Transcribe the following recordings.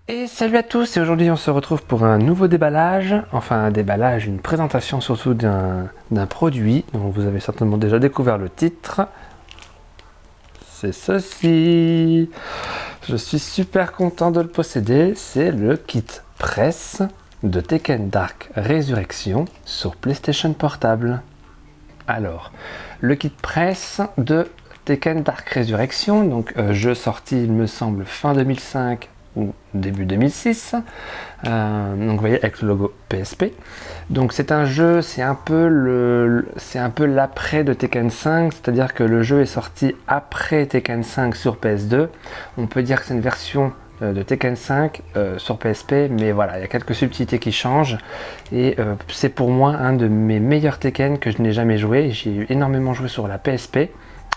Et salut à tous, et aujourd'hui on se retrouve pour un nouveau déballage, enfin un déballage, une présentation surtout d'un produit dont vous avez certainement déjà découvert le titre. C'est ceci. Je suis super content de le posséder, c'est le kit presse de Tekken Dark Resurrection sur PlayStation Portable. Alors, le kit presse de Tekken Dark Resurrection, donc jeu sorti il me semble fin 2005 ou début 2006, donc vous voyez avec le logo PSP. Donc c'est un jeu, c'est un peu l'après de Tekken 5, c'est-à-dire que le jeu est sorti après Tekken 5 sur PS2. On peut dire que c'est une version de Tekken 5 sur PSP, mais voilà, il y a quelques subtilités qui changent, et c'est pour moi un de mes meilleurs Tekken que je n'ai jamais joué. J'ai énormément joué sur la PSP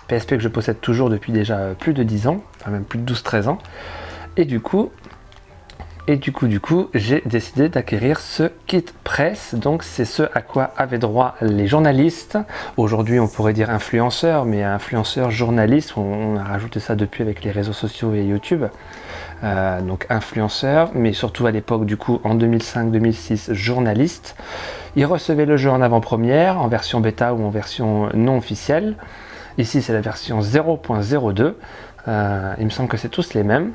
que je possède toujours depuis déjà plus de 10 ans, enfin même plus de 12-13 ans. Et du coup, j'ai décidé d'acquérir ce kit presse. Donc c'est ce à quoi avaient droit les journalistes. Aujourd'hui on pourrait dire influenceurs, mais influenceurs, journalistes, on a rajouté ça depuis avec les réseaux sociaux et YouTube. Donc influenceurs, mais surtout à l'époque du coup en 2005-2006 journalistes. Ils recevaient le jeu en avant-première, en version bêta ou en version non officielle. Ici c'est la version 0.02. Il me semble que c'est tous les mêmes.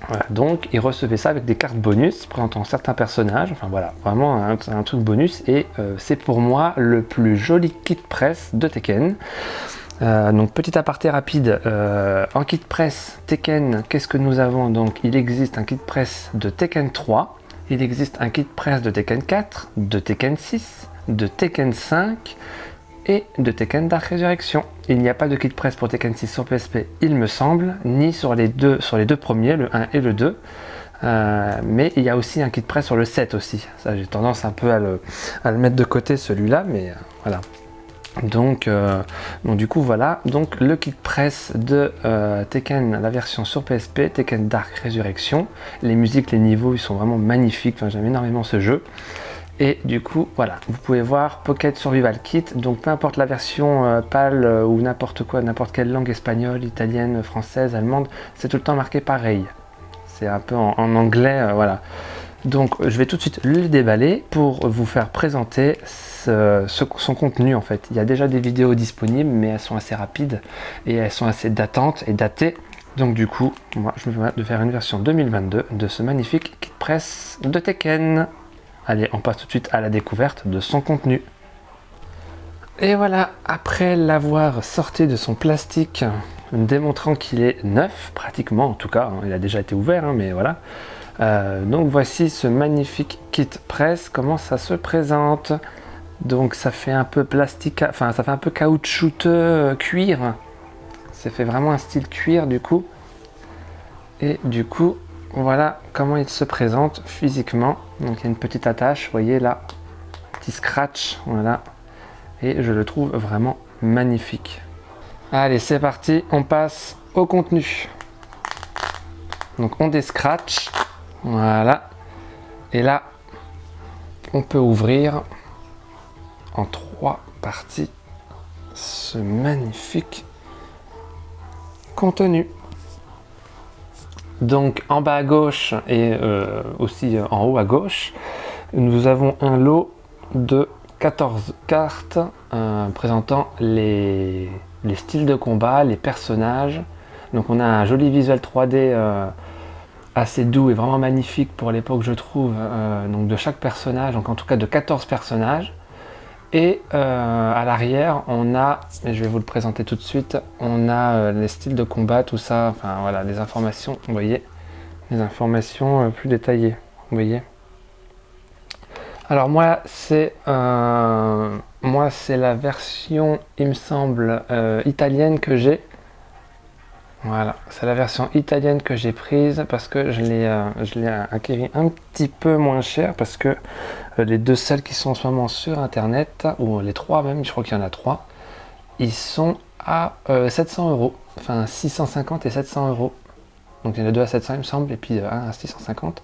Voilà, donc ils recevaient ça avec des cartes bonus présentant certains personnages, enfin voilà, vraiment un truc bonus, et c'est pour moi le plus joli kit presse de Tekken. Donc petit aparté rapide, en kit presse Tekken, qu'est-ce que nous avons? Donc il existe un kit presse de Tekken 3, il existe un kit presse de Tekken 4, de Tekken 6, de Tekken 5 et de Tekken Dark Resurrection. Il n'y a pas de kit presse pour Tekken 6 sur PSP, il me semble, ni sur les deux premiers, le 1 et le 2. Mais il y a aussi un kit presse sur le 7 aussi. Ça, j'ai tendance un peu à le mettre de côté celui-là, mais voilà. Donc du coup voilà, donc le kit presse de Tekken, la version sur PSP, Tekken Dark Resurrection. Les musiques, les niveaux, ils sont vraiment magnifiques, enfin, j'aime énormément ce jeu. Et du coup, voilà, vous pouvez voir Pocket Survival Kit, donc peu importe la version PAL ou n'importe quoi, n'importe quelle langue, espagnole, italienne, française, allemande, c'est tout le temps marqué pareil. C'est un peu en anglais, voilà. Donc je vais tout de suite le déballer pour vous faire présenter son contenu en fait. Il y a déjà des vidéos disponibles, mais elles sont assez rapides et elles sont assez datantes et datées. Donc du coup, moi je me permets de faire une version 2022 de ce magnifique kit presse de Tekken. Allez, on passe tout de suite à la découverte de son contenu. Et voilà, après l'avoir sorti de son plastique, démontrant qu'il est neuf, pratiquement en tout cas, hein, il a déjà été ouvert, hein, mais voilà. Donc voici ce magnifique kit presse, comment ça se présente. Donc ça fait un peu plastique, enfin ça fait un peu caoutchouteux, cuir. Ça fait vraiment un style cuir du coup. Et du coup, voilà comment il se présente physiquement. Donc il y a une petite attache, vous voyez là, petit scratch, voilà. Et je le trouve vraiment magnifique. Allez, c'est parti, on passe au contenu. Donc on déscratch, voilà. Et là, on peut ouvrir en 3 parties ce magnifique contenu. Donc en bas à gauche et aussi en haut à gauche, nous avons un lot de 14 cartes présentant les styles de combat, les personnages. Donc on a un joli visuel 3D assez doux et vraiment magnifique pour l'époque je trouve, donc de chaque personnage, donc en tout cas de 14 personnages. Et à l'arrière, on a, et je vais vous le présenter tout de suite, on a les styles de combat, tout ça, enfin voilà, les informations, vous voyez, les informations plus détaillées, vous voyez. Alors moi, c'est la version, il me semble, italienne que j'ai. Voilà, c'est la version italienne que j'ai prise parce que je l'ai acquérie un petit peu moins cher parce que les deux seuls qui sont en ce moment sur internet, ou les trois même, je crois qu'il y en a 3, ils sont à 700 €, enfin 650 et 700 €. Donc il y en a deux à 700 il me semble, et puis un à 650.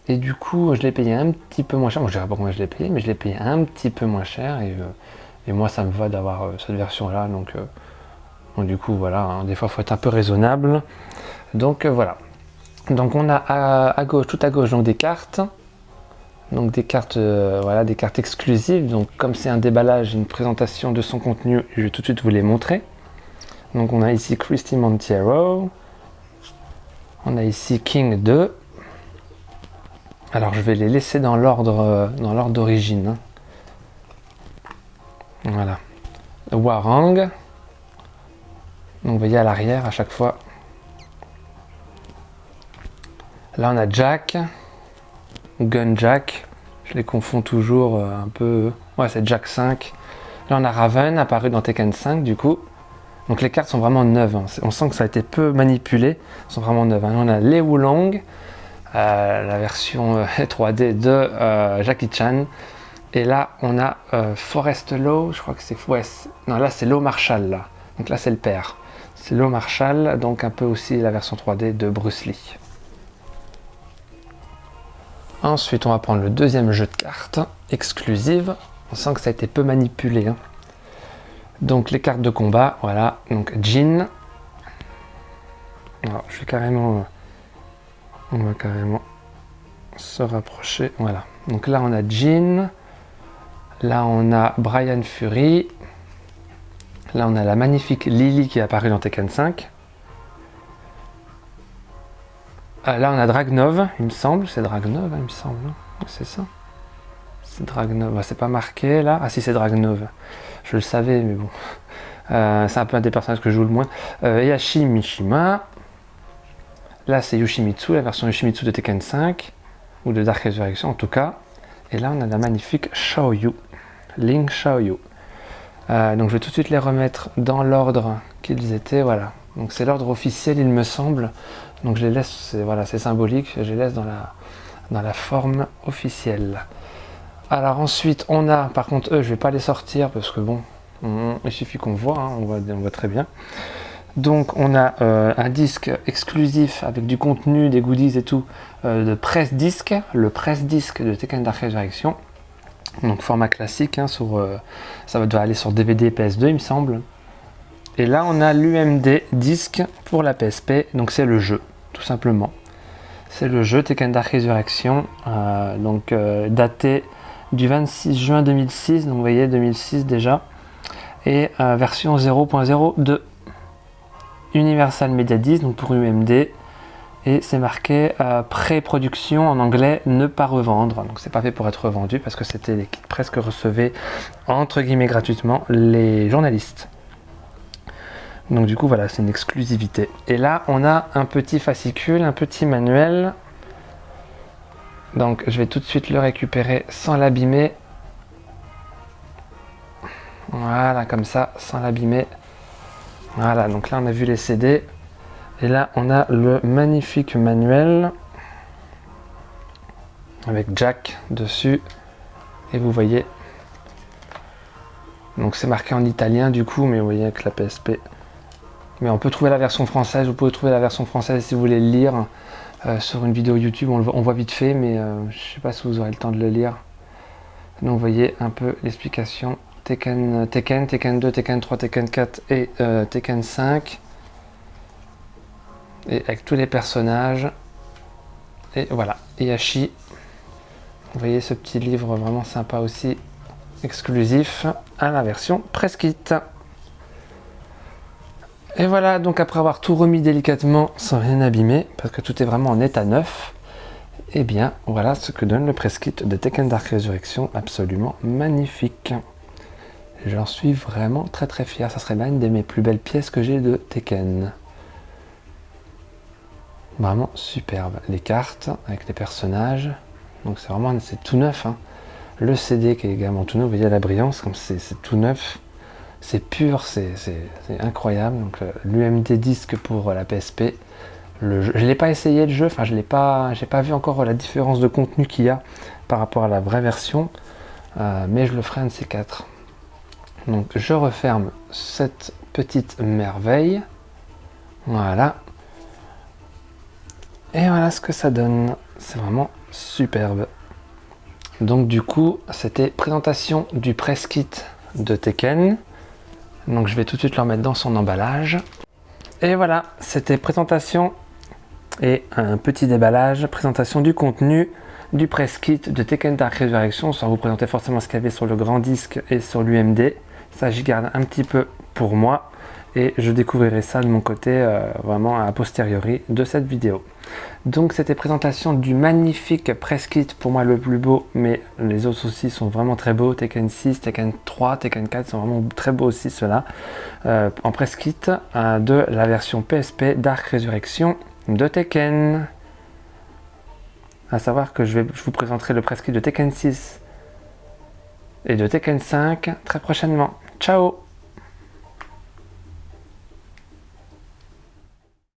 Et du coup, je l'ai payé un petit peu moins cher. Bon, je ne dirais pas combien je l'ai payé, mais je l'ai payé un petit peu moins cher. Et moi, ça me va d'avoir cette version-là. Donc du coup, voilà, hein, des fois, il faut être un peu raisonnable. Donc voilà. Donc on a à gauche, tout à gauche, donc des cartes. Donc des cartes, voilà, des cartes exclusives. Donc comme c'est un déballage, une présentation de son contenu, je vais tout de suite vous les montrer. Donc on a ici Christy Monteiro. On a ici King 2. Alors je vais les laisser dans l'ordre d'origine. Hein. Voilà. Warang. Donc vous voyez à l'arrière à chaque fois. Là on a Jack. Gun Jack. Je les confonds toujours un peu. Ouais, c'est Jack 5. Là on a Raven apparu dans Tekken 5 du coup. Donc les cartes sont vraiment neuves. Hein. On sent que ça a été peu manipulé. Elles sont vraiment neuves. Hein. Là on a Lei Wulong. La version 3D de Jackie Chan. Et là, on a Forrest Law, je crois que c'est... Ouais, non, là, c'est Law Marshall, là. Donc là, c'est le père. C'est Law Marshall, donc un peu aussi la version 3D de Bruce Lee. Ensuite, on va prendre le deuxième jeu de cartes, exclusive. On sent que ça a été peu manipulé. Hein. Donc, les cartes de combat, voilà. Donc, Jin. Alors, je vais carrément... on va carrément se rapprocher. Voilà. Donc là, on a Jin. Là, on a Brian Fury. Là, on a la magnifique Lily qui est apparue dans Tekken 5. Là, on a Dragnov, il me semble. C'est Dragnov, il me semble. C'est ça. C'est Dragnov. C'est pas marqué là. Ah si, c'est Dragnov. Je le savais, mais bon. C'est un peu un des personnages que je joue le moins. Heihachi Mishima. Là, c'est Yoshimitsu, la version Yoshimitsu de Tekken 5. Ou de Dark Resurrection en tout cas. Et là, on a la magnifique Xiaoyu. Ling Xiaoyu. Donc je vais tout de suite les remettre dans l'ordre qu'ils étaient, voilà. Donc c'est l'ordre officiel il me semble. Donc je les laisse, voilà, c'est symbolique, je les laisse dans la forme officielle. Alors ensuite on a, par contre eux je vais pas les sortir parce que bon, il suffit qu'on voit, hein, on voit très bien. Donc on a un disque exclusif avec du contenu, des goodies et tout, de presse-disque, le presse-disque de Tekken Dark Resurrection. Donc format classique, hein, ça va devoir aller sur DVD et PS2 il me semble. Et là on a l'UMD disque pour la PSP, donc c'est le jeu, tout simplement. C'est le jeu Tekken Dark Resurrection, daté du 26 juin 2006, donc vous voyez 2006 déjà. Et version 0.02 Universal Media Disc, donc pour UMD. Et c'est marqué pré-production en anglais, ne pas revendre. Donc c'est pas fait pour être revendu parce que c'était les kits presse que recevaient entre guillemets gratuitement les journalistes. Donc du coup voilà, c'est une exclusivité. Et là on a un petit fascicule, un petit manuel. Donc je vais tout de suite le récupérer sans l'abîmer. Voilà, comme ça, sans l'abîmer. Voilà, donc là on a vu les CD. Et là, on a le magnifique manuel avec Jack dessus. Et vous voyez, donc c'est marqué en italien du coup, mais vous voyez avec la PSP. Mais on peut trouver la version française, vous pouvez trouver la version française si vous voulez le lire sur une vidéo YouTube. On voit vite fait, mais je ne sais pas si vous aurez le temps de le lire. Donc vous voyez un peu l'explication. Tekken 2, Tekken 3, Tekken 4 et Tekken 5. Et avec tous les personnages. Et voilà, Heihachi. Vous voyez ce petit livre vraiment sympa aussi, exclusif à la version Press Kit. Et voilà, donc après avoir tout remis délicatement sans rien abîmer, parce que tout est vraiment en état neuf, et bien voilà ce que donne le Press Kit de Tekken Dark Resurrection, absolument magnifique. J'en suis vraiment très très fier, ça serait l'une de mes plus belles pièces que j'ai de Tekken. Vraiment superbe, les cartes avec les personnages, donc c'est vraiment, c'est tout neuf, hein. Le CD qui est également tout neuf, vous voyez la brillance, comme c'est tout neuf, c'est pur, c'est incroyable. Donc l'UMD disque pour la PSP, le jeu, je l'ai pas essayé le jeu, enfin j'ai pas vu encore la différence de contenu qu'il y a par rapport à la vraie version, mais je le ferai un de ces quatre. Donc je referme cette petite merveille, voilà. Et voilà ce que ça donne, c'est vraiment superbe. Donc du coup, c'était présentation du press kit de Tekken. Donc je vais tout de suite le remettre dans son emballage. Et voilà, c'était présentation Et un petit déballage, présentation du contenu du press kit de Tekken Dark Resurrection, sans vous présenter forcément ce qu'il y avait sur le grand disque et sur l'UMD. Ça, j'y garde un petit peu pour moi et je découvrirai ça de mon côté vraiment a posteriori de cette vidéo. Donc c'était présentation du magnifique press kit, pour moi le plus beau, mais les autres aussi sont vraiment très beaux. Tekken 6, Tekken 3, Tekken 4 sont vraiment très beaux aussi ceux-là. En press kit de la version PSP Dark Resurrection de Tekken. À savoir que je vous présenterai le press kit de Tekken 6 et de Tekken 5 très prochainement. Ciao!